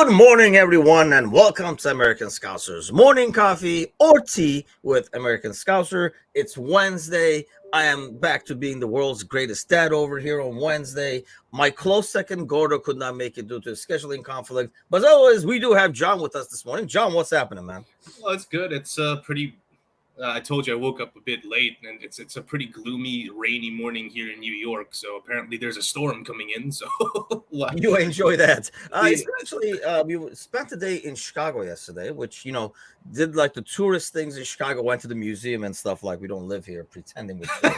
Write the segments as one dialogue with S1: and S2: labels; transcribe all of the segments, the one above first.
S1: Good morning, everyone, and welcome to American Scouser's morning coffee or tea with American Scouser. It's Wednesday. I am back to being the world's greatest dad over here on Wednesday. My close second, Gordo, could not make it due to a scheduling conflict. But as always, we do have John with us this morning. John, what's happening, man?
S2: Well, it's good. It's pretty. I told you I woke up a bit late, and it's a pretty gloomy, rainy morning here in New York. So apparently there's a storm coming in. So
S1: You enjoy that.
S2: the,
S1: Especially, we spent the day in Chicago yesterday, which, did like the tourist things in Chicago, went to the museum and stuff like we don't live here, pretending we do.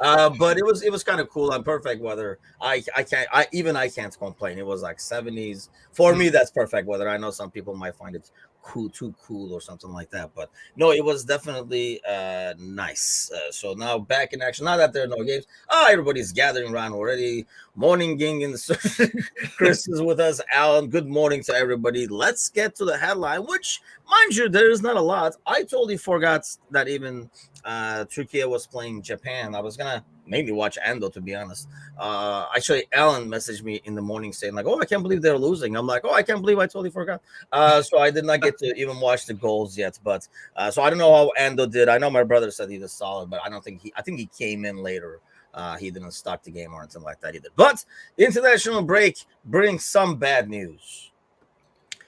S1: But it was kind of cool and perfect weather. I can't complain. It was like 70s. For me, that's perfect weather. I know some people might find it too cool or something like that, but no, it was definitely nice. So now back in action. Now that there are no games, everybody's gathering around already. Morning gang in the Chris is with us. Alan, good morning to everybody. Let's get to the headline, which, mind you, there is not a lot. I totally forgot that even Turkey was playing Japan. I was gonna maybe watch Ando, to be honest. Actually, Alan messaged me in the morning saying like, "Oh, I can't believe they're losing." I'm like, "Oh, I can't believe I totally forgot." So I did not get to even watch the goals yet. But so I don't know how Ando did. I know my brother said he was solid, but I think he came in later. He didn't start the game or anything like that either. But international break brings some bad news.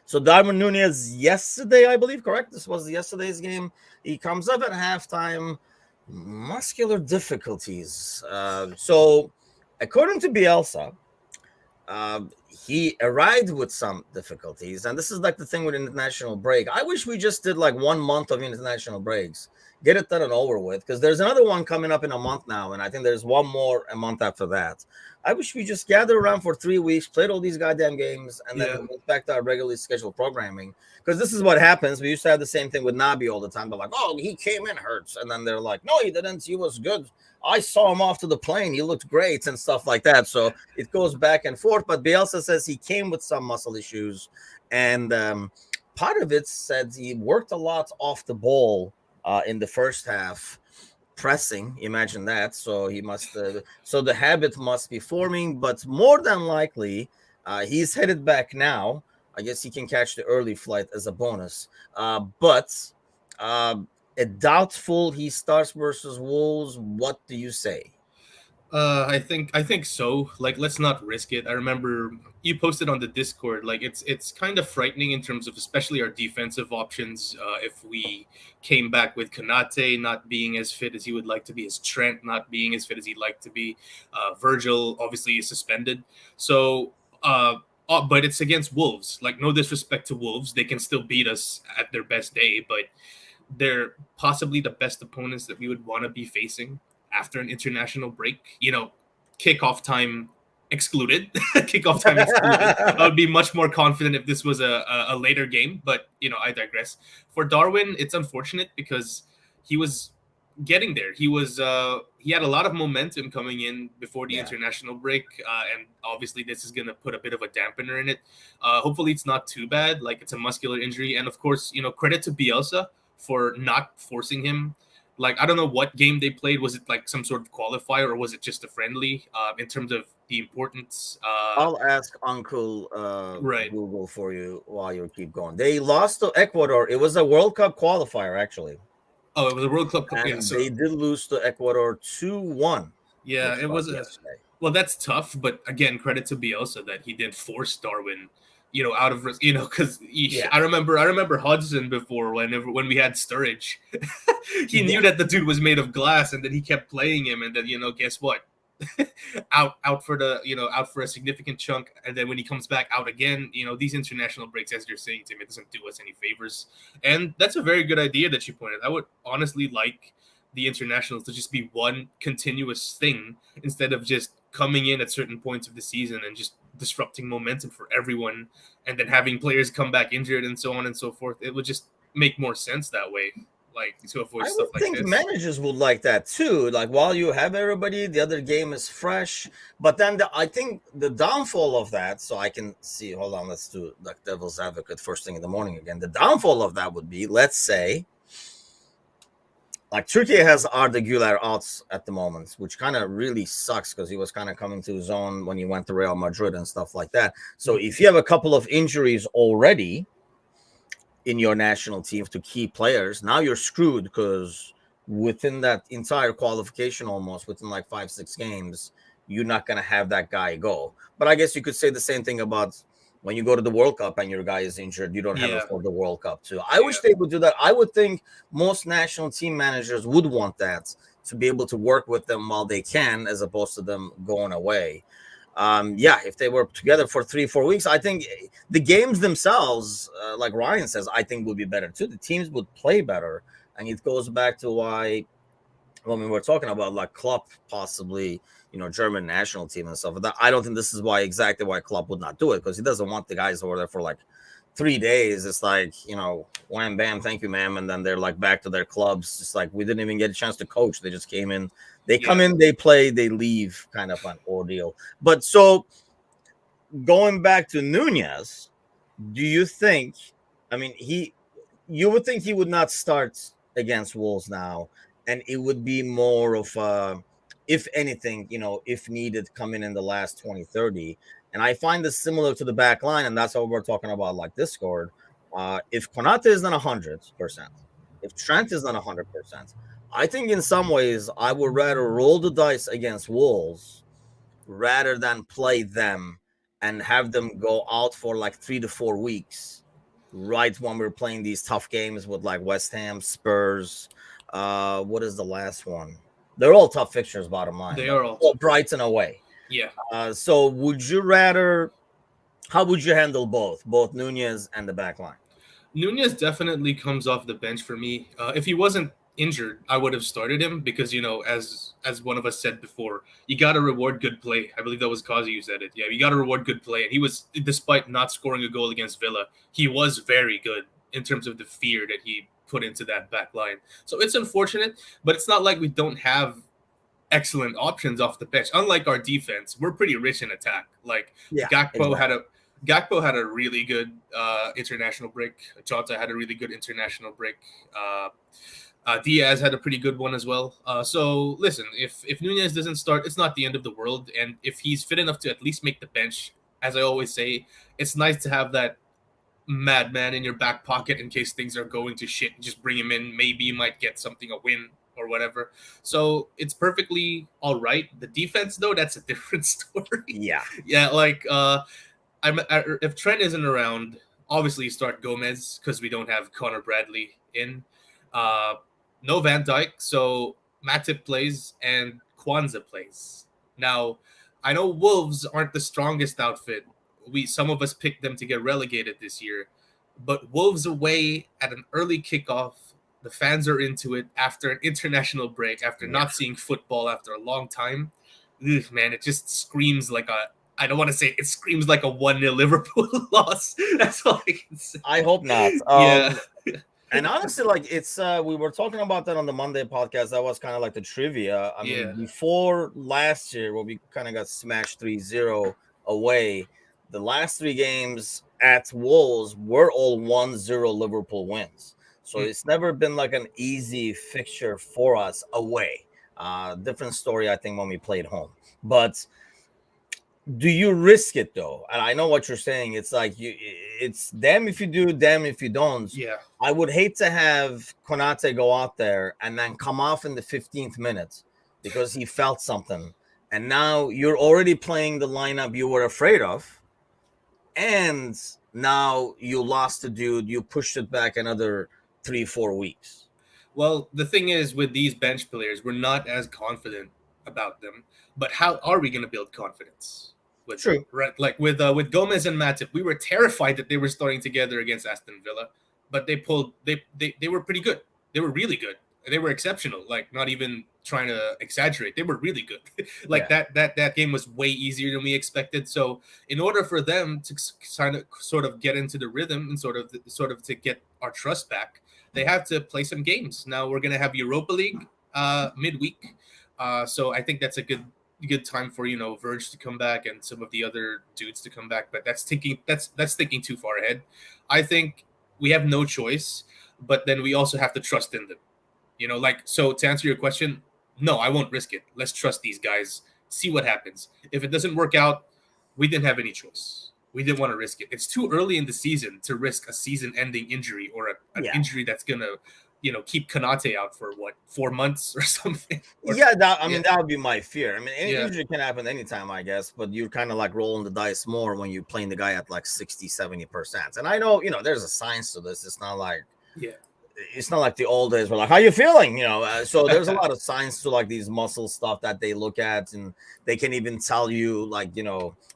S1: So Darwin Nunez yesterday, I believe, correct? This was yesterday's game. He comes up at halftime, muscular difficulties. So according to Bielsa, he arrived with some difficulties, and this is like the thing with international break. I wish we just did like 1 month of international breaks, get it done and over with, because there's another one coming up in a month now, and I think there's one more a month after that. I wish we just gathered around for 3 weeks, played all these goddamn games, and then went back to our regularly scheduled programming. Because this is what happens. We used to have the same thing with Nabi all the time. They're like, "Oh, he came in hurts," and then they're like, "No, he didn't. He was good. I saw him off to the plane. He looked great," and stuff like that. So it goes back and forth. But Bielsa says he came with some muscle issues, and part of it said he worked a lot off the ball in the first half, pressing. Imagine that. So he must. So the habit must be forming, but more than likely, he's headed back now. I guess he can catch the early flight as a bonus. But a doubtful he starts versus Wolves. What do you say?
S2: I think so. Like, let's not risk it. I remember you posted on the Discord. Like, it's kind of frightening in terms of especially our defensive options. If we came back with Konate not being as fit as he would like to be, as Trent not being as fit as he'd like to be, Virgil obviously is suspended. So, but it's against Wolves. Like, no disrespect to Wolves, they can still beat us at their best day, but they're possibly the best opponents that we would want to be facing after an international break. Kickoff time excluded. Kickoff time excluded. I would be much more confident if this was a later game, but I digress. For Darwin, it's unfortunate because he was getting there. He had a lot of momentum coming in before the international break, and obviously this is going to put a bit of a dampener in it. Hopefully it's not too bad, like it's a muscular injury, and of course, credit to Bielsa for not forcing him. Like, I don't know what game they played. Was it like some sort of qualifier, or was it just a friendly? In terms of the importance,
S1: I'll ask Uncle
S2: right?
S1: Google for you while you keep going. They lost to Ecuador. It was a World Cup qualifier, actually,
S2: Oh, it was a World Cup. Yeah,
S1: and
S2: so
S1: they did lose to Ecuador 2-1.
S2: yeah,
S1: Looks
S2: it
S1: like
S2: was a.
S1: yesterday.
S2: Well, that's tough, but again, credit to Bielsa that he did force Darwin, out of because
S1: Yeah,
S2: I remember Hudson before when we had Sturridge, he
S1: yeah.
S2: knew that the dude was made of glass, and then he kept playing him, and then guess what? out for out for a significant chunk, and then when he comes back out again, these international breaks, as you're saying, Tim, it doesn't do us any favors, and that's a very good idea that you pointed. I would honestly like the internationals to just be one continuous thing instead of just coming in at certain points of the season and just disrupting momentum for everyone, and then having players come back injured and so on and so forth. It would just make more sense that way, like, to avoid
S1: I
S2: stuff
S1: would
S2: like
S1: think
S2: this.
S1: managers would like that too. Like, while you have everybody, the other game is fresh. But then I think the downfall of that, so I can see, hold on, let's do like devil's advocate first thing in the morning again. The downfall of that would be, let's say, like Turkey has Arda Güler out at the moment, which kind of really sucks because he was kind of coming to his own when he went to Real Madrid and stuff like that. So if you have a couple of injuries already in your national team to key players, now you're screwed because within that entire qualification, almost within like 5-6 games, you're not going to have that guy go. But I guess you could say the same thing about when you go to the World Cup and your guy is injured, you don't have him for the World Cup too. I wish they would do that. I would think most national team managers would want that, to be able to work with them while they can, as opposed to them going away. If they were together for 3-4 weeks, I think the games themselves, like Ryan says, I think would be better too. The teams would play better, and it goes back to why when we were talking about like Klopp possibly, German national team and stuff. I don't think this is exactly why Klopp would not do it, because he doesn't want the guys over there for like 3 days. It's like, wham, bam, thank you, ma'am. And then they're like back to their clubs. It's like, we didn't even get a chance to coach. They just came in, they come in, they play, they leave, kind of an ordeal. But so going back to Nunez, do you think, you would think he would not start against Wolves now, and it would be more of if anything, if needed, come in the last 20-30. And I find this similar to the back line, and that's what we're talking about, like Discord. If Konate is not 100%, if Trent is not 100%, I think in some ways I would rather roll the dice against Wolves rather than play them and have them go out for like 3 to 4 weeks, right when we're playing these tough games with like West Ham, Spurs. What is the last one? They're all tough fixtures, bottom line.
S2: They are all
S1: Brighton away.
S2: Yeah.
S1: So would you rather, how would you handle both Nunez and the back line?
S2: Nunez definitely comes off the bench for me. If he wasn't injured, I would have started him because, as one of us said before, you got to reward good play. I believe that was Kazi who said it. Yeah, you got to reward good play. And he was, despite not scoring a goal against Villa, he was very good in terms of the fear that he put into that back line. So it's unfortunate, but it's not like we don't have excellent options off the bench. Unlike our defense, we're pretty rich in attack. Like Gakpo had a really good international break. Jota had a really good international break. Diaz had a pretty good one as well. So listen, if Nunez doesn't start, it's not the end of the world. And if he's fit enough to at least make the bench, as I always say, it's nice to have that madman in your back pocket in case things are going to shit. Just bring him in. Maybe you might get something, a win or whatever. So it's perfectly all right. The defense, though, that's a different story. Yeah. Like if Trent isn't around, obviously you start Gomez because we don't have Connor Bradley in. No Van Dijk, so Matip plays and Kwanzaa plays. Now, I know Wolves aren't the strongest outfit. Some of us picked them to get relegated this year, but Wolves away at an early kickoff. The fans are into it after an international break, after not seeing football after a long time. Ugh, man, it just screams like I don't want to say it screams like a 1-0 Liverpool loss. That's all I can say.
S1: I hope not.
S2: Yeah.
S1: And honestly, like it's we were talking about that on the Monday podcast. That was kind of like the trivia. I mean, before last year, where we kind of got smashed 3-0 away, the last 3 games at Wolves were all 1-0 Liverpool wins. So it's never been like an easy fixture for us away. Different story, I think, when we played home. But do you risk it though? And I know what you're saying. It's like it's damn if you do, damn if you don't.
S2: Yeah.
S1: I would hate to have Konate go out there and then come off in the 15th minute because he felt something. And now you're already playing the lineup you were afraid of. And now you lost the dude. You pushed it back another 3-4 weeks.
S2: Well, the thing is, with these bench players, we're not as confident about them. But how are we going to build confidence?
S1: True.
S2: Right? Like with Gomez and Matip, we were terrified that they were starting together against Aston Villa, but they were pretty good. They were really good. They were exceptional. Like, not even trying to exaggerate. They were really good. That game was way easier than we expected. So in order for them to sort of get into the rhythm and sort of to get our trust back, they have to play some games. Now we're gonna have Europa League midweek. So I think that's a good time for Verge to come back and some of the other dudes to come back. But that's thinking too far ahead. I think we have no choice, but then we also have to trust in them. Like, so to answer your question, no, I won't risk it. Let's trust these guys, see what happens. If it doesn't work out, we didn't have any choice. We didn't want to risk it. It's too early in the season to risk a season-ending injury or an
S1: Yeah.
S2: injury that's gonna, keep Konate out for 4 months or something.
S1: Yeah, that would be my fear. I mean, any
S2: Yeah.
S1: injury can happen anytime, I guess, but you're kind of like rolling the dice more when you're playing the guy at like 60-70%. And I know, there's a science to this. It's not like the old days where like, how you feeling? So there's a lot of science to like these muscle stuff that they look at, and they can even tell you like,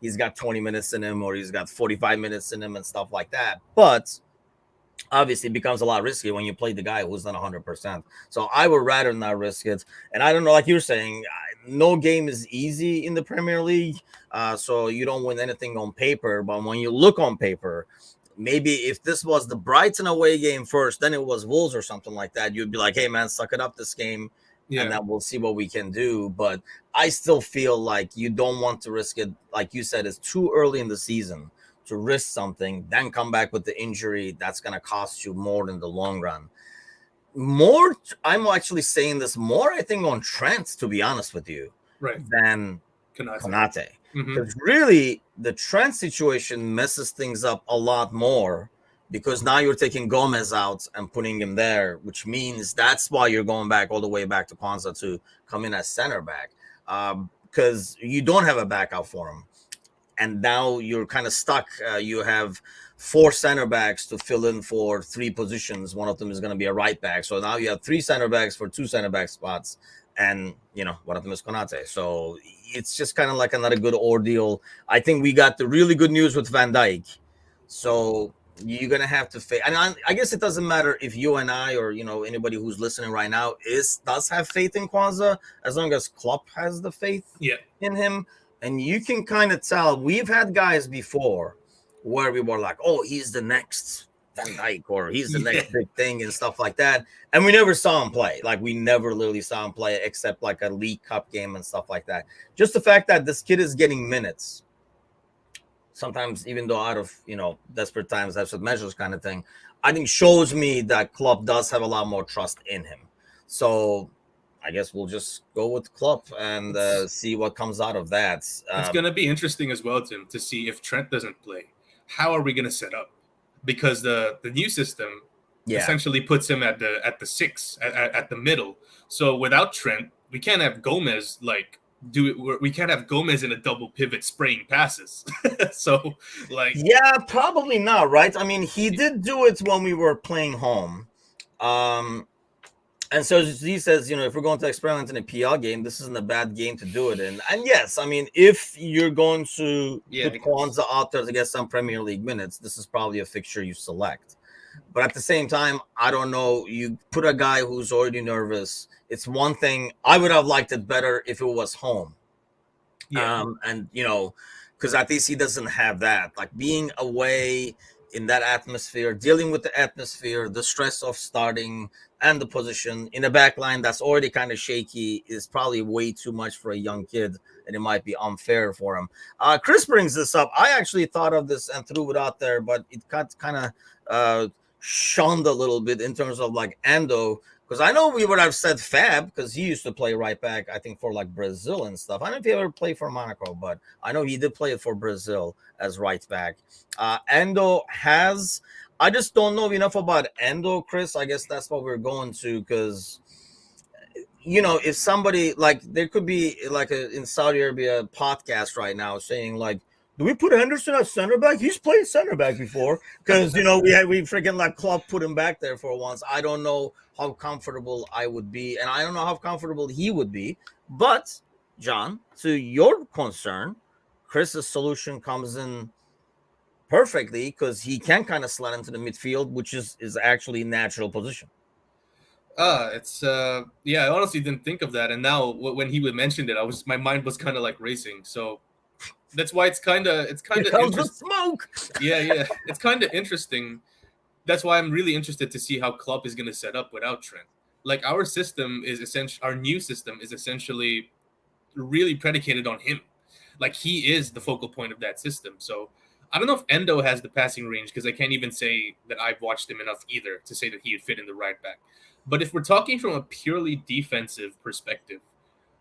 S1: he's got 20 minutes in him or he's got 45 minutes in him and stuff like that. But obviously it becomes a lot risky when you play the guy who's not 100%. So I would rather not risk it. And I don't know, like you're saying, no game is easy in the Premier League. So you don't win anything on paper. But when you look on paper, maybe if this was the Brighton away game first, then it was Wolves or something like that, you'd be like, hey, man, suck it up this game. Yeah. And then we'll see what we can do. But I still feel like you don't want to risk it. Like you said, it's too early in the season to risk something, then come back with the injury that's going to cost you more in the long run. I'm actually saying this more, I think, on Trent, to be honest with you,
S2: right,
S1: than Konate. Because really, the Trent situation messes things up a lot more because now you're taking Gomez out and putting him there, which means that's why you're going back all the way back to Kwanzaa to come in as center back, because you don't have a backup for him. And now you're kind of stuck. You have 4 center backs to fill in for 3 positions. One of them is going to be a right back. So now you have 3 center backs for 2 center back spots. And, one of them is Konate. So it's just kind of like another good ordeal. I think we got the really good news with Van Dijk. So you're going to have to face. And I guess it doesn't matter if you and I or, anybody who's listening right now does have faith in Kwanzaa, as long as Klopp has the faith in him. And you can kind of tell, we've had guys before where we were like, oh, he's the next Van Dijk or he's the next big thing and stuff like that. And we never saw him play. Like, we never literally saw him play except like a League Cup game and stuff like that. Just the fact that this kid is getting minutes, sometimes even though out of, desperate times, desperate measures kind of thing, I think shows me that Klopp does have a lot more trust in him. So I guess we'll just go with Klopp and see what comes out of that.
S2: It's going to be interesting as well, Tim, to see if Trent doesn't play. How are we going to set up? Because the new system essentially puts him at the 6 at the middle. So without Trent, we can't have Gomez we can't have Gomez in a double pivot spraying passes. So
S1: probably not, right? I mean, he did do it when we were playing home. And so he says, if we're going to experiment in a PL game, this isn't a bad game to do it in. And yes, I mean, if you're going to put Kwanzaa out there to get some Premier League minutes, this is probably a fixture you select. But at the same time, I don't know. You put a guy who's already nervous. It's one thing. I would have liked it better if it was home. And, because at least he doesn't have that. Like, being away in that atmosphere, dealing with the atmosphere, the stress of starting and the position in a back line that's already kind of shaky is probably way too much for a young kid, and it might be unfair for him. Chris brings this up. I actually thought of this and threw it out there, but it got kind of shunned a little bit in terms of like Ando, because I know we would have said Fab because he used to play right back, I think, for like Brazil and stuff. I don't know if he ever played for Monaco, but I know he did play it for Brazil as right back. Ando has, I just don't know enough about Endo, Chris. I guess that's what we're going to, because, if somebody, like, there could be like in Saudi Arabia podcast right now saying like, do we put Henderson at center back? He's played center back before, because, we freaking like Klopp put him back there for once. I don't know how comfortable I would be, and I don't know how comfortable he would be. But, John, to your concern, Chris's solution comes in perfectly, because he can kind of slide into the midfield, which is actually natural position.
S2: I honestly didn't think of that, and now when he mentioned it, my mind was kind of like racing. So that's why it's kind of
S1: interesting. Smoke.
S2: Yeah, it's kind of interesting. That's why I'm really interested to see how Klopp is going to set up without Trent. Like, our system is our new system is essentially really predicated on him. Like, he is the focal point of that system. So I don't know if Endo has the passing range, because I can't even say that I've watched him enough either to say that he would fit in the right back. But if we're talking from a purely defensive perspective,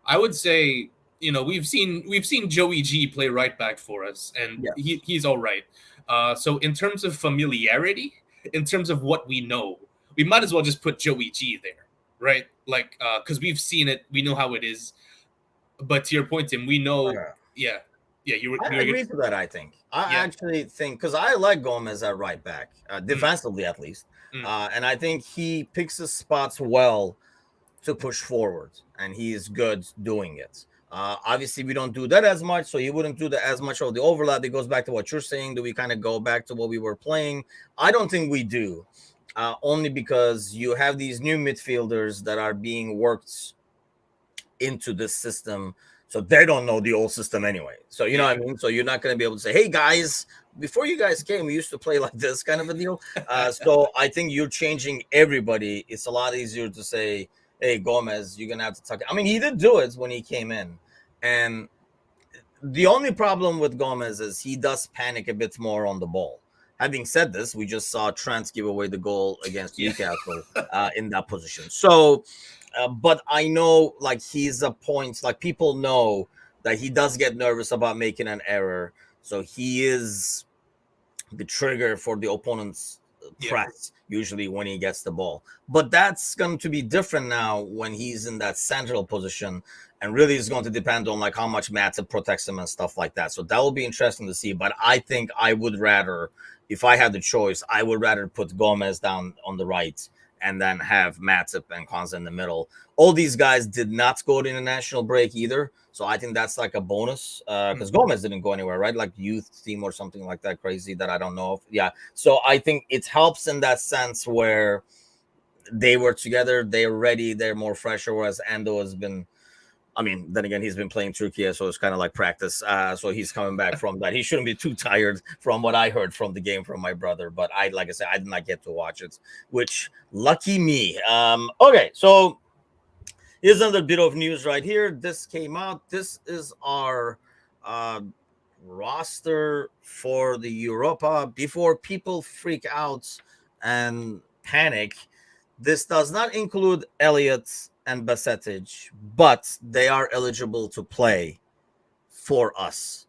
S2: I would say, we've seen Joey G play right back for us, and
S1: Yes.
S2: he's all right. So in terms of familiarity, in terms of what we know, we might as well just put Joey G there, right? Like, because we've seen it, we know how it is. But to your point, Tim, we know,
S1: Okay.
S2: yeah, yeah,
S1: I agree to that. I think I
S2: yeah,
S1: actually think because I like Gomez at right back,
S2: mm,
S1: defensively at least,
S2: mm,
S1: and I think he picks his spots well to push forward, and he is good doing it. Obviously, we don't do that as much, so he wouldn't do that as much of the overlap. It goes back to what you're saying. Do we kind of go back to what we were playing? I don't think we do, only because you have these new midfielders that are being worked into this system. So they don't know the old system anyway. So you know
S2: yeah,
S1: what I mean? So you're not going to be able to say, hey guys, before you guys came, we used to play like this kind of a deal. So I think you're changing everybody. It's a lot easier to say, hey, Gomez, you're going to have to talk. I mean, he did do it when he came in. And the only problem with Gomez is he does panic a bit more on the ball. Having said this, we just saw Trent give away the goal against
S2: yeah,
S1: Newcastle in that position. So, but I know like he's a point, like people know that he does get nervous about making an error. So he is the trigger for the opponent's
S2: yeah,
S1: press usually when he gets the ball. But that's going to be different now when he's in that central position, and really is going to depend on like how much Matip protects him and stuff like that. So that will be interesting to see. But I think I would rather, if I had the choice, I would rather put Gomez down on the right and then have Matip and Konza in the middle. All these guys did not go to international break either. So I think that's like a bonus because Gomez didn't go anywhere, right? Like youth team or something like that crazy that I don't know of. Yeah. So I think it helps in that sense where they were together, they're ready, they're more fresher, whereas Ando has been, I mean, then again, he's been playing Turkey, so it's kind of like practice. So he's coming back from that. He shouldn't be too tired from what I heard from the game from my brother. But like I said, I did not get to watch it, which lucky me. Okay, so here's another bit of news right here. This came out. This is our uh, roster for the Europa. Before people freak out and panic, this does not include Elliott and Basetic, but they are eligible to play for us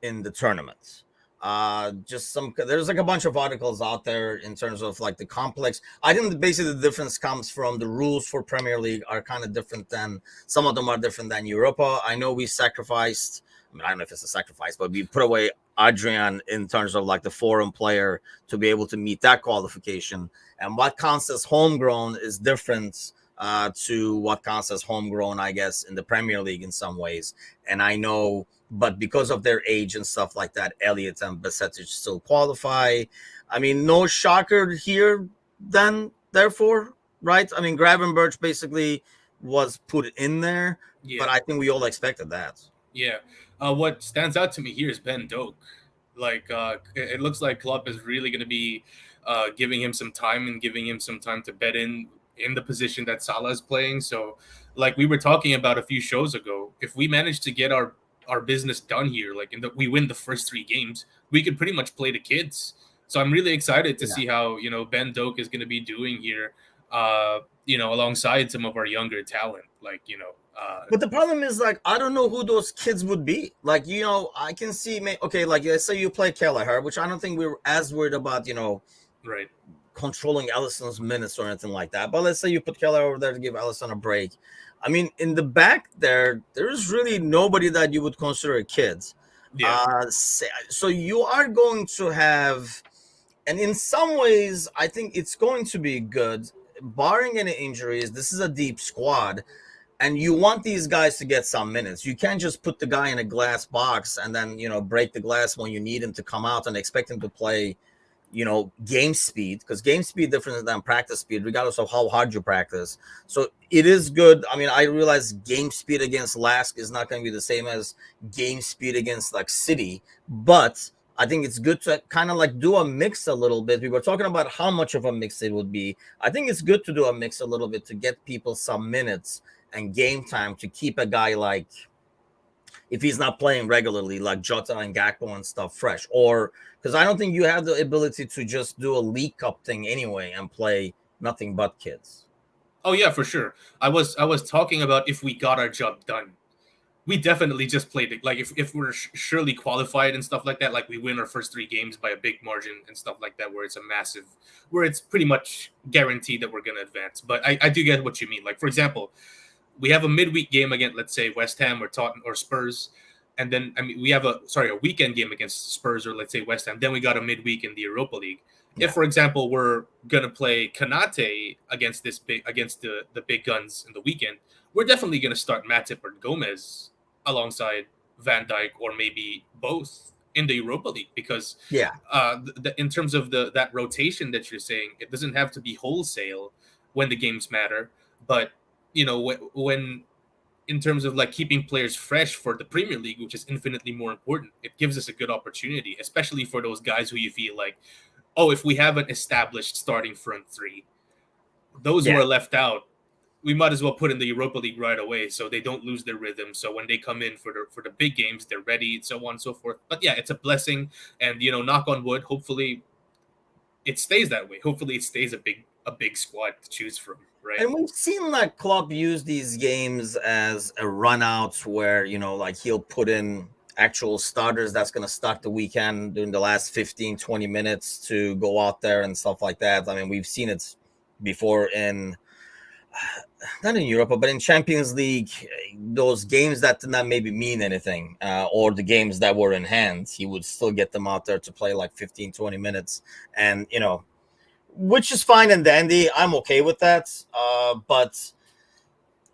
S1: in the tournament. Just some there's like a bunch of articles out there in terms of like the complex. I think basically the difference comes from the rules for Premier League are kind of different than some of them are different than Europa. I know we sacrificed, I mean, I don't know if it's a sacrifice, but we put away Adrian in terms of like the foreign player to be able to meet that qualification. And what counts as homegrown is different to what counts as homegrown, I guess, in the Premier League in some ways. And I know, but because of their age and stuff like that, Elliott and Basetic still qualify. I mean, no shocker here then, therefore, right? I mean, Gravenberch basically was put in there, but
S2: yeah,
S1: I think we all expected that.
S2: yeah. What stands out to me here is Ben Doak. Like, it looks like Klopp is really going to be giving him some time and giving him some time to bed in the position that Salah is playing. So, like we were talking about a few shows ago, if we manage to get our business done here, like we win the first 3 games, we could pretty much play the kids. So I'm really excited to
S1: Yeah.
S2: see how Ben Doak is going to be doing here. Alongside some of our younger talent, like
S1: But the problem is, like, I don't know who those kids would be. Like, I can see, okay, like, let's say you play Kelleher, which I don't think we're as worried about,
S2: right,
S1: controlling Allison's minutes or anything like that. But let's say you put Keller over there to give Allison a break. I mean, in the back there's really nobody that you would consider a kid.
S2: yeah,
S1: So you are going to have, and in some ways, I think it's going to be good, barring any injuries. This is a deep squad, and you want these guys to get some minutes. You can't just put the guy in a glass box and then break the glass when you need him to come out and expect him to play game speed, because game speed different than practice speed regardless of how hard you practice. So it is good. I mean, I realize game speed against Lask is not going to be the same as game speed against like City, but I think it's good to kind of like do a mix a little bit. We were talking about how much of a mix it would be. I think it's good to do a mix a little bit to get people some minutes and game time to keep a guy like, if he's not playing regularly, like Jota and Gakpo and stuff, fresh. Or because I don't think you have the ability to just do a League Cup thing anyway and play nothing but kids.
S2: Oh yeah, for sure. I was talking about if we got our job done. We definitely just played it. Like if we're surely qualified and stuff like that, like we win our first 3 games by a big margin and stuff like that, where it's pretty much guaranteed that we're gonna advance. But I do get what you mean. Like for example, we have a midweek game against, let's say, West Ham or Tottenham or Spurs, and then we have a weekend game against Spurs or let's say West Ham. Then we got a midweek in the Europa League.
S1: Yeah.
S2: If, for example, we're gonna play Kanate against the big guns in the weekend, we're definitely gonna start Matip or Gomez alongside Van Dijk or maybe both in the Europa League because
S1: Yeah.
S2: in terms of that rotation that you're saying, it doesn't have to be wholesale when the games matter, but when in terms of like keeping players fresh for the Premier League, which is infinitely more important, it gives us a good opportunity, especially for those guys who you feel like, oh, if we have an established starting front three, those who
S1: Yeah.
S2: are left out, we might as well put in the Europa League right away so they don't lose their rhythm. So when they come in for the big games, they're ready, so on and so forth. But yeah, it's a blessing, and knock on wood, hopefully it stays that way. Hopefully it stays a big squad to choose from, right?
S1: And we've seen like Klopp use these games as a run out where, like he'll put in actual starters that's going to start the weekend during the last 15, 20 minutes to go out there and stuff like that. I mean, we've seen it before in, not in Europa, but in Champions League, those games that did not maybe mean anything, or the games that were in hand, he would still get them out there to play like 15, 20 minutes. And, which is fine and dandy. I'm okay with that. But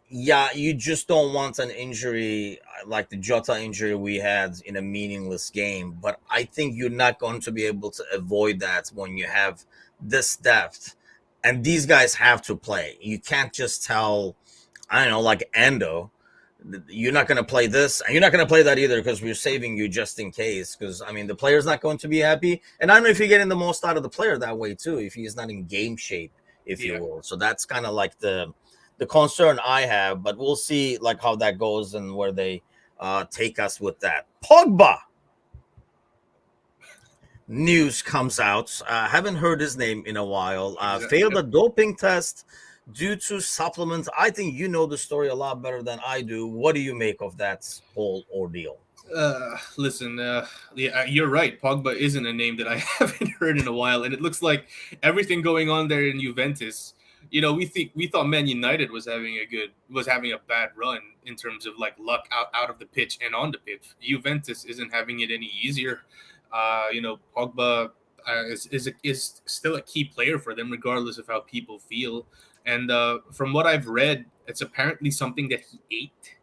S1: yeah, you just don't want an injury like the Jota injury we had in a meaningless game. But I think you're not going to be able to avoid that when you have this depth. And these guys have to play. You can't just tell, I don't know, like Ando, you're not going to play this, and you're not going to play that either because we're saving you just in case. Because, I mean, the player's not going to be happy. And I don't know if you're getting the most out of the player that way, too, if he's not in game shape, if you will. So that's kind of like the concern I have. But we'll see, like, how that goes and where they take us with that. Pogba. News comes out. Haven't heard his name in a while. Failed a doping test due to supplements. I think you know the story a lot better than I do. What do you make of that whole ordeal?
S2: Listen, yeah, you're right. Pogba isn't a name that I haven't heard in a while, and it looks like everything going on there in Juventus. We thought Man United was having a bad run in terms of like luck out of the pitch and on the pitch. Juventus isn't having it any easier. Pogba is still a key player for them, regardless of how people feel. And from what I've read, it's apparently something that he ate,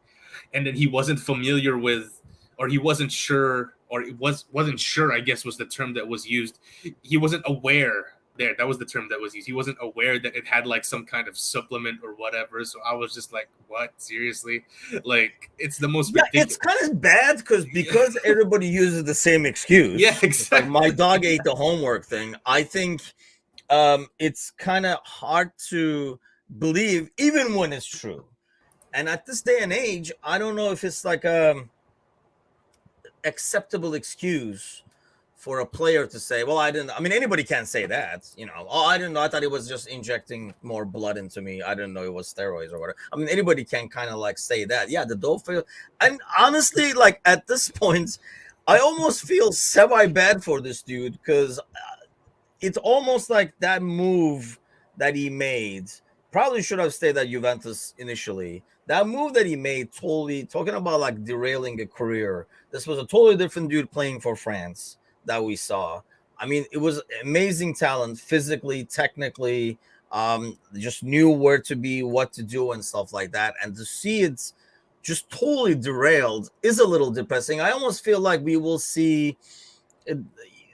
S2: and that he wasn't familiar with, or he wasn't sure, or it wasn't sure, I guess was the term that was used. He wasn't aware. That was the term that was used. He wasn't aware that it had like some kind of supplement or whatever. So I was just like, what? Seriously? Like, it's the most ridiculous.
S1: It's kind of bad because everybody uses the same excuse.
S2: Yeah, exactly.
S1: Like my dog ate the homework thing. I think it's kind of hard to believe even when it's true. And at this day and age, I don't know if it's like a acceptable excuse for a player to say, well, I didn't. I mean, anybody can say that, Oh, I didn't know. I thought it was just injecting more blood into me. I didn't know it was steroids or whatever. I mean, anybody can kind of like say that. Yeah, the dope fail. And honestly, like at this point, I almost feel semi-bad for this dude because it's almost like that move that he made probably should have stayed at Juventus initially. That move that he made, totally talking about like derailing a career. This was a totally different dude playing for France that we saw. I mean, it was amazing talent, physically, technically, just knew where to be, what to do, and stuff like that. And to see it just totally derailed is a little depressing. I almost feel like we will see,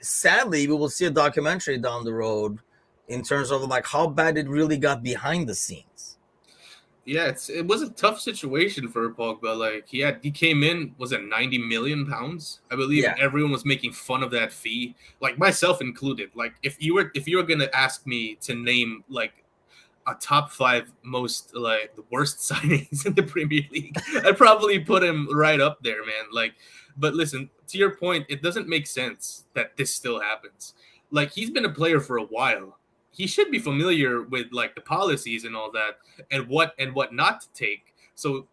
S1: sadly, we will see a documentary down the road in terms of like how bad it really got behind the scenes.
S2: Yeah, it was a tough situation for Pogba. Like he came in, was it 90 million pounds, I believe.
S1: Yeah.
S2: And everyone was making fun of that fee, like myself included. Like if you were gonna ask me to name like a top 5 most like the worst signings in the Premier League, I'd probably put him right up there, man. Like, but listen, to your point, it doesn't make sense that this still happens. Like he's been a player for a while. he should be familiar with like the policies and all that, and what not to take. So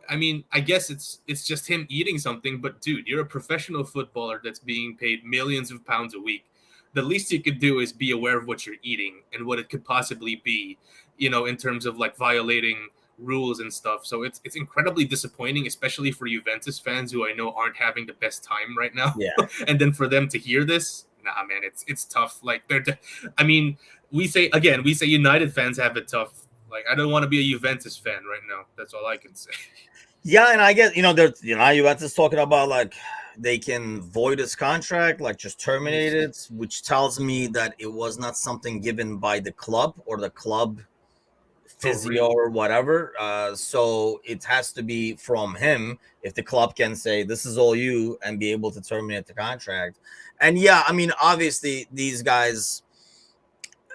S2: I mean, I guess it's just him eating something. But dude, you're a professional footballer that's being paid millions of pounds a week. The least you could do is be aware of what you're eating and what it could possibly be, in terms of like violating rules and stuff. So it's incredibly disappointing, especially for Juventus fans who I know aren't having the best time right now.
S1: Yeah.
S2: And then for them to hear this, nah, man, it's tough. Like I mean, we say United fans have it tough. Like, I don't want to be a Juventus fan right now. That's all I can say.
S1: Yeah, and I guess there's Juventus talking about like they can void his contract, like just terminate it, which tells me that it was not something given by the club or the club physio or whatever. So it has to be from him if the club can say this is all you and be able to terminate the contract. And yeah, I mean, obviously these guys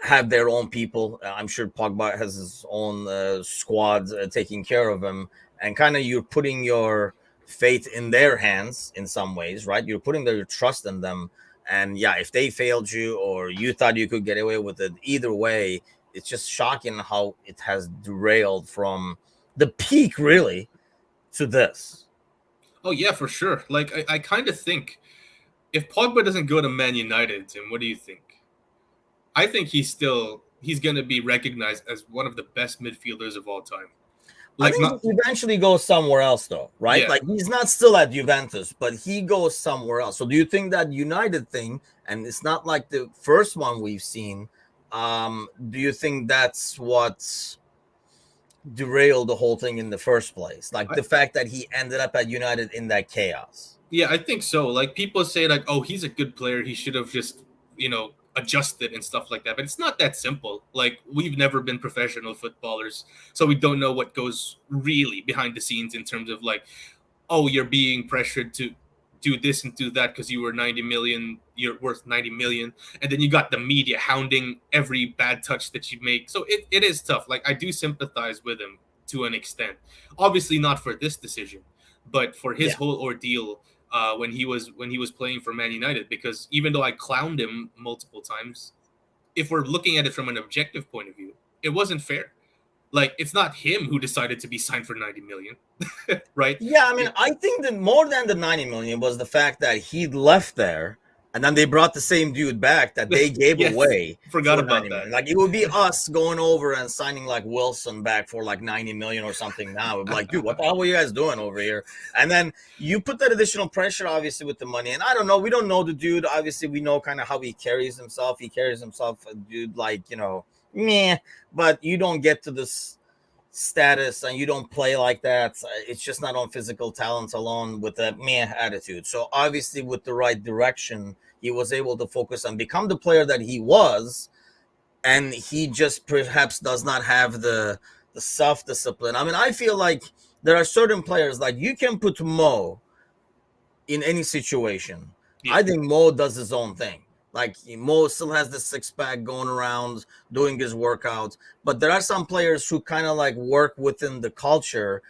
S1: have their own people. I'm sure Pogba has his own squad taking care of him, and kind of you're putting your faith in their hands in some ways, right? You're putting your trust in them. And yeah, if they failed you or you thought you could get away with it, either way, it's just shocking how it has derailed from the peak really to this.
S2: Oh yeah, for sure. Like I kind of think if Pogba doesn't go to Man United, Tim, what do you think? I think he's going to be recognized as one of the best midfielders of all time.
S1: Like, I think he eventually goes somewhere else, though, right? Yeah. Like, he's not still at Juventus, but he goes somewhere else. So do you think that United thing, and it's not like the first one we've seen, do you think that's what derailed the whole thing in the first place? Like, the fact that he ended up at United in that chaos?
S2: Yeah, I think so. Like, people say, like, oh, he's a good player. He should have just, adjusted and stuff like that. But it's not that simple. Like, we've never been professional footballers, so we don't know what goes really behind the scenes in terms of like, oh, you're being pressured to do this and do that because you were 90 million, you're worth 90 million, and then you got the media hounding every bad touch that you make. So it is tough. Like, I do sympathize with him to an extent. Obviously not for this decision, but for his whole ordeal when he was playing for Man United, because even though I clowned him multiple times, if we're looking at it from an objective point of view, it wasn't fair. Like, it's not him who decided to be signed for 90 million, right?
S1: Yeah, I mean, I think that more than the 90 million was the fact that he left there, and then they brought the same dude back that they gave away.
S2: Forgot about that.
S1: Million. Like, it would be us going over and signing like Wilson back for like 90 million or something now. We'd be like, dude, what the hell were you guys doing over here? And then you put that additional pressure, obviously, with the money. And I don't know. We don't know the dude. Obviously, we know kind of how he carries himself. He carries himself, dude, like, meh. But you don't get to this status and you don't play like that. It's just not on physical talents alone with that meh attitude. So obviously with the right direction, he was able to focus and become the player that he was, and he just perhaps does not have the self-discipline. I mean, I feel like there are certain players, like you can put Mo in any situation. I think Mo does his own thing. Like, Mo still has the six-pack going around doing his workouts. But there are some players who kind of like work within the culture.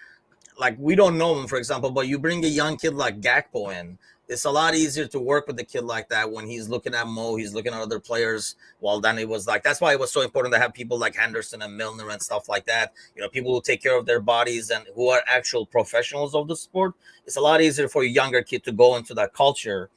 S1: Like, we don't know him, for example, but you bring a young kid like Gakpo in. It's a lot easier to work with a kid like that when he's looking at Mo, he's looking at other players. Well, then it was like, that's why it was so important to have people like Henderson and Milner and stuff like that. People who take care of their bodies and who are actual professionals of the sport. It's a lot easier for a younger kid to go into that culture.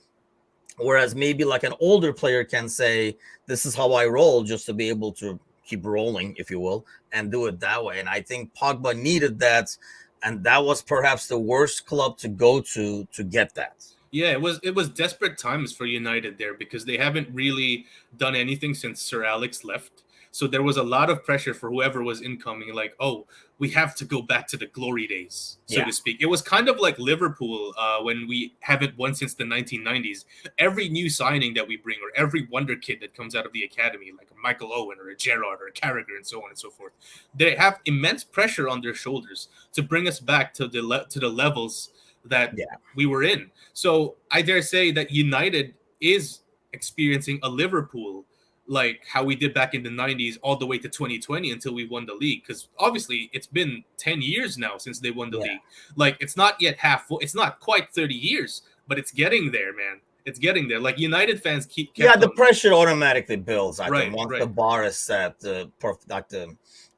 S1: Whereas maybe like an older player can say, this is how I roll, just to be able to keep rolling, if you will, and do it that way. And I think Pogba needed that. And that was perhaps the worst club to go to get that.
S2: Yeah, it was desperate times for United there, because they haven't really done anything since Sir Alex left. So there was a lot of pressure for whoever was incoming, like, oh, we have to go back to the glory days, so to speak. It was kind of like Liverpool when we haven't won since the 1990s. Every new signing that we bring, or every wonder kid that comes out of the academy, like a Michael Owen or a Gerrard or a Carragher and so on and so forth, they have immense pressure on their shoulders to bring us back to the levels that we were in. So I dare say that United is experiencing a Liverpool like how we did back in the 90s all the way to 2020 until we won the league. Because obviously it's been 10 years now since they won the league. Like, it's not yet it's not quite 30 years, but it's getting there, man. It's getting there. Like United fans kept
S1: the pressure automatically builds. I think once
S2: right.
S1: the bar is set, the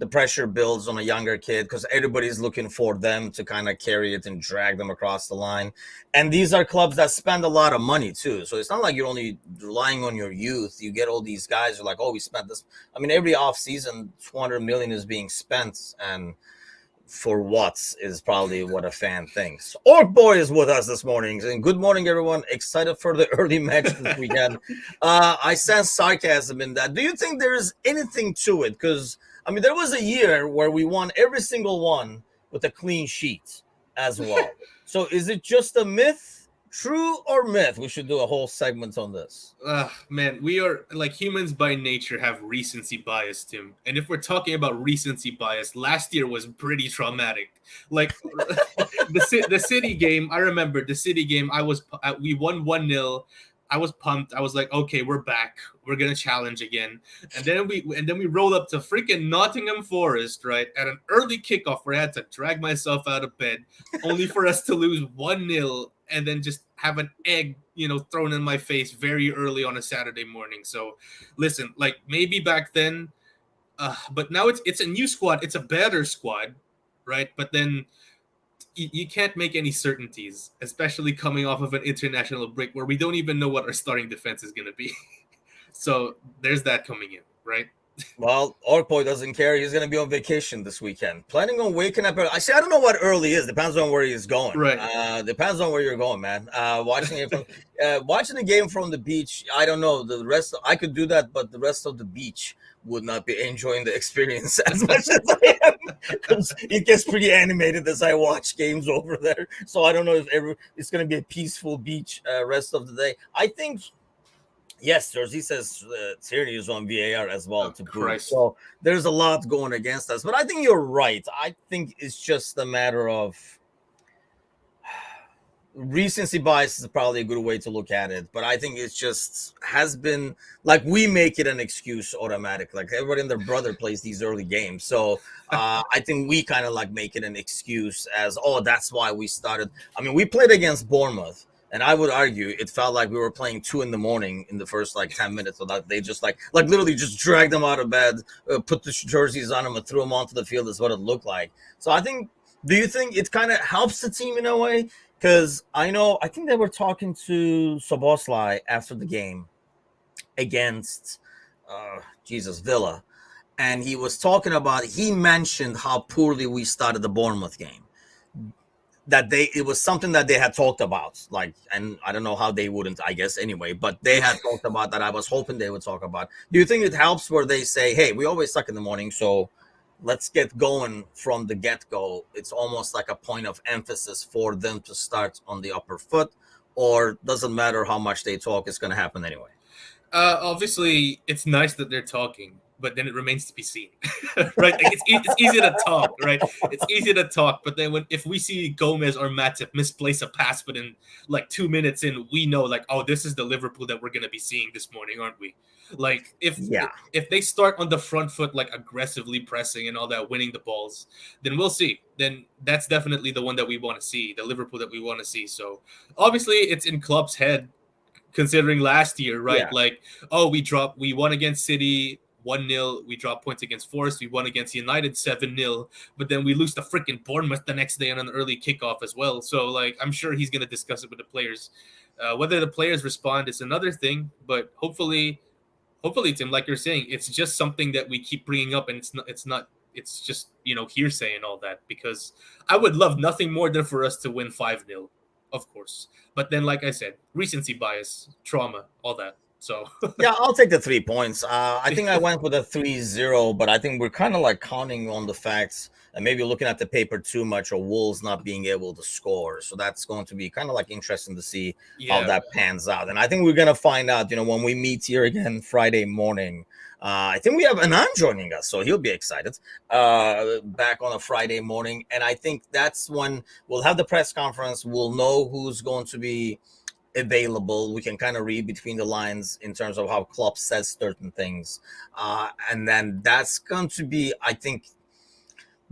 S1: pressure builds on a younger kid because everybody's looking for them to kind of carry it and drag them across the line. And these are clubs that spend a lot of money too. So it's not like you're only relying on your youth. You get all these guys who are like, oh, we spent this. I mean, every off season, 200 million is being spent, and for what is probably what a fan thinks. Orc Boy is with us this morning. And good morning, everyone. Excited for the early match this weekend. I sense sarcasm in that. Do you think there's anything to it? Because, I mean, there was a year where we won every single one with a clean sheet as well. So is it just a myth? True or myth? We should do a whole segment on this.
S2: Man, we are like humans by nature have recency bias, Tim. And if we're talking about recency bias, last year was pretty traumatic. Like the City game, I remember the City game. We won 1-0. I was pumped. I was like, okay, we're back. We're gonna challenge again. And then we rolled up to freaking Nottingham Forest, right? At an early kickoff where I had to drag myself out of bed, only for us to lose 1-0 and then just have an egg, thrown in my face very early on a Saturday morning. So listen, like maybe back then, but now it's a new squad. It's a better squad, right? But then you can't make any certainties, especially coming off of an international break where we don't even know what our starting defense is going to be. So there's that coming in, right?
S1: Well, Orkboy doesn't care. He's going to be on vacation this weekend. Planning on waking up. I don't know what early is. Depends on where he's going.
S2: Right.
S1: Depends on where you're going, man. Watching the game from the beach. I don't know. I could do that, but the rest of the beach would not be enjoying the experience as much as I am, because it gets pretty animated as I watch games over there. So I don't know if it's going to be a peaceful beach rest of the day. I think. Yes, Jersey says Tierney is on VAR as well to prove. So there's a lot going against us. But I think you're right. I think it's just a matter of recency bias is probably a good way to look at it. But I think it's just has been like we make it an excuse automatic. Like everybody and their brother plays these early games. So I think we kind of like make it an excuse as, oh, that's why we started. I mean, we played against Bournemouth. And I would argue it felt like we were playing 2 a.m. in the first 10 minutes. So that they just like literally just dragged them out of bed, put the jerseys on them, and threw them onto the field is what it looked like. So do you think it kind of helps the team in a way? Because I think they were talking to Soboslai after the game against Villa. And he mentioned how poorly we started the Bournemouth game. It was something that they had talked about, and I don't know how they wouldn't, I guess anyway, but they had talked about that. I was hoping they would talk about. Do you think it helps where they say, hey, we always suck in the morning, so let's get going from the get-go? It's almost like a point of emphasis for them to start on the upper foot, or doesn't matter how much they talk, it's going to happen anyway?
S2: Obviously, it's nice that they're talking, but then it remains to be seen, right? It's easy to talk, right? It's easy to talk, but then if we see Gomez or Matip misplace a pass, but in 2 minutes in, we know oh, this is the Liverpool that we're gonna be seeing this morning, aren't we? If they start on the front foot, aggressively pressing and all that, winning the balls, then we'll see. Then that's definitely the one that we want to see, the Liverpool that we want to see. So obviously, it's in Klopp's head, considering last year, right? Yeah. We won against City 1-0. We dropped points against Forest. We won against United 7-0. But then we lose to freaking Bournemouth the next day on an early kickoff as well. So, I'm sure he's going to discuss it with the players. Whether the players respond is another thing. But hopefully, Tim, like you're saying, it's just something that we keep bringing up, and it's just, hearsay and all that. Because I would love nothing more than for us to win 5-0. Of course. But then, like I said, recency bias, trauma, all that. So
S1: yeah, I'll take the 3 points. I think I went with a 3-0, but I think we're kind of counting on the facts and maybe looking at the paper too much, or Wolves not being able to score. So that's going to be kind of interesting to see how that pans out. And I think we're going to find out, when we meet here again Friday morning. I think we have Anand joining us, so he'll be excited back on a Friday morning. And I think that's when we'll have the press conference. We'll know who's going to be available. We can kind of read between the lines in terms of how Klopp says certain things. And then that's going to be, I think,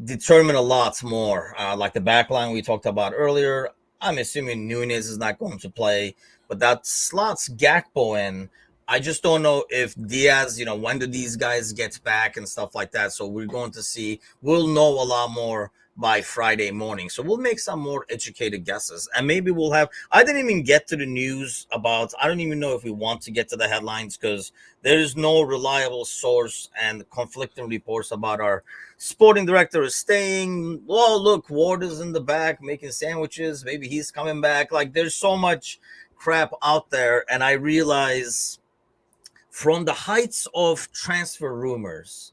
S1: determine a lot more. Like the back line we talked about earlier. I'm assuming Nunez is not going to play. but that slots Gakpo in. I just don't know if Diaz, when do these guys get back and stuff like that. So we're going to see, we'll know a lot more by Friday morning. So we'll make some more educated guesses. And maybe we'll have, I didn't even get to the news about, I don't even know if we want to get to the headlines because there is no reliable source and conflicting reports about our sporting director is staying. Well, look, Ward is in the back making sandwiches. Maybe he's coming back. Like there's so much crap out there. And I realize from the heights of transfer rumors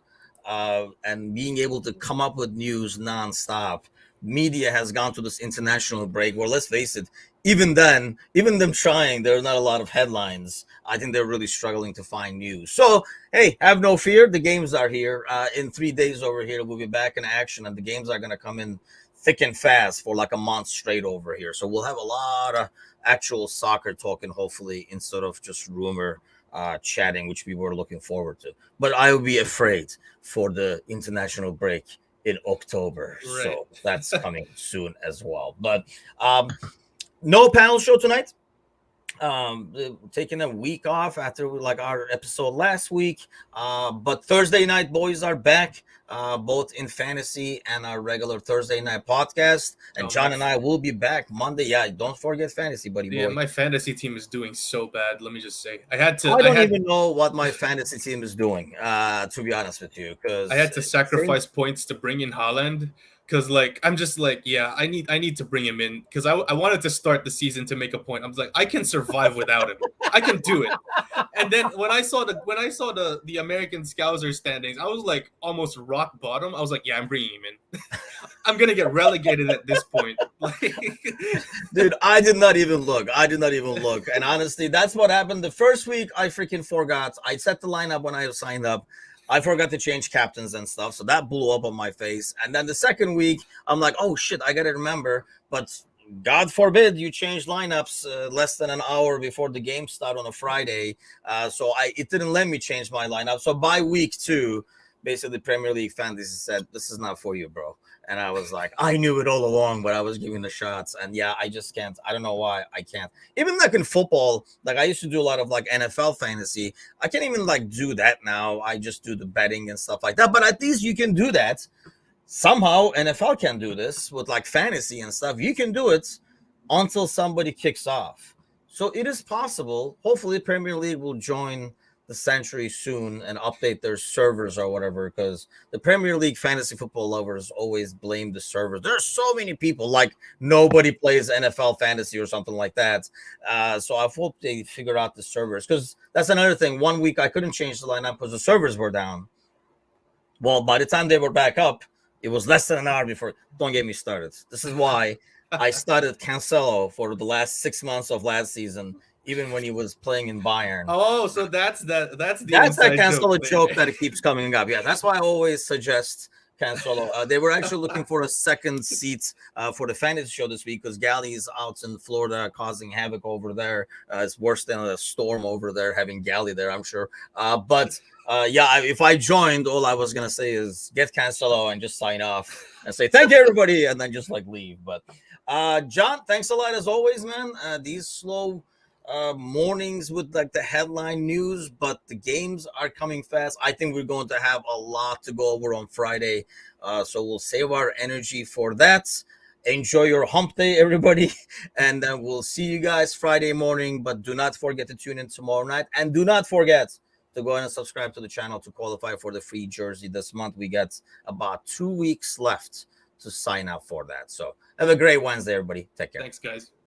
S1: and being able to come up with news nonstop, media has gone to this international break where, let's face it, even then, even them trying, there's not a lot of headlines. I think they're really struggling to find news. So, hey, have no fear. The games are here. In 3 days over here, we'll be back in action, and the games are going to come in thick and fast for like a month straight over here. So we'll have a lot of actual soccer talking, hopefully, instead of just rumor chatting, which we were looking forward to. But I will be afraid for the international break in October. Right. So that's coming soon as well. But no panel show tonight. Taking a week off after like our episode last week. But Thursday night boys are back, both in fantasy and our regular Thursday night podcast. And John and I will be back Monday. Yeah, don't forget fantasy, buddy.
S2: Yeah, my fantasy team is doing so bad. Let me just say, I
S1: don't even know what my fantasy team is doing. To be honest with you, because
S2: I had to sacrifice points to bring in Haaland. Because I'm just I need to bring him in because I wanted to start the season to make a point. I was like, I can survive without him. I can do it. And then when I saw the American Scouser standings, I was like almost rock bottom. I was like, yeah, I'm bringing him in. I'm gonna get relegated at this point.
S1: Dude, I did not even look. And honestly, that's what happened. The first week, I freaking forgot. I set the lineup when I signed up. I forgot to change captains and stuff, so that blew up on my face. And then the second week, I'm like, oh, shit, I got to remember. But God forbid you change lineups less than an hour before the game start on a Friday. So it didn't let me change my lineup. So by week 2, basically Premier League Fantasy said, this is not for you, bro. And I was like, I knew it all along, but I was giving the shots. And yeah, I just can't. I don't know why I can't. Even like in football, like I used to do a lot of like NFL fantasy. I can't even like do that now. I just do the betting and stuff like that. But at least you can do that. Somehow NFL can do this with like fantasy and stuff. You can do it until somebody kicks off. So it is possible. Hopefully Premier League will join the century soon and update their servers or whatever, because the Premier League fantasy football lovers always blame the servers. There's so many people, like nobody plays NFL fantasy or something like that. So I hope they figure out the servers, because that's another thing. 1 week I couldn't change the lineup because the servers were down. Well, by the time they were back up, it was less than an hour before. Don't get me started. This is why I started Cancelo for the last 6 months of last season, even when he was playing in Bayern.
S2: Oh, so that's that
S1: Cancelo joke that it keeps coming up. Yeah, that's why I always suggest Cancelo. They were actually looking for a second seat for the fantasy show this week because Galley's out in Florida causing havoc over there. It's worse than a storm over there having Galley there, I'm sure. But if I joined, all I was going to say is get Cancelo and just sign off and say thank you, everybody, and then just like leave. But John, thanks a lot as always, man. These slow mornings with like the headline news, but the games are coming fast. I think we're going to have a lot to go over on Friday, so we'll save our energy for that. Enjoy your hump day, everybody, and then we'll see you guys Friday morning. But do not forget to tune in tomorrow night, and do not forget to go ahead and subscribe to the channel to qualify for the free jersey this month. We got about 2 weeks left to sign up for that. So have a great Wednesday, everybody. Take care.
S2: Thanks, guys.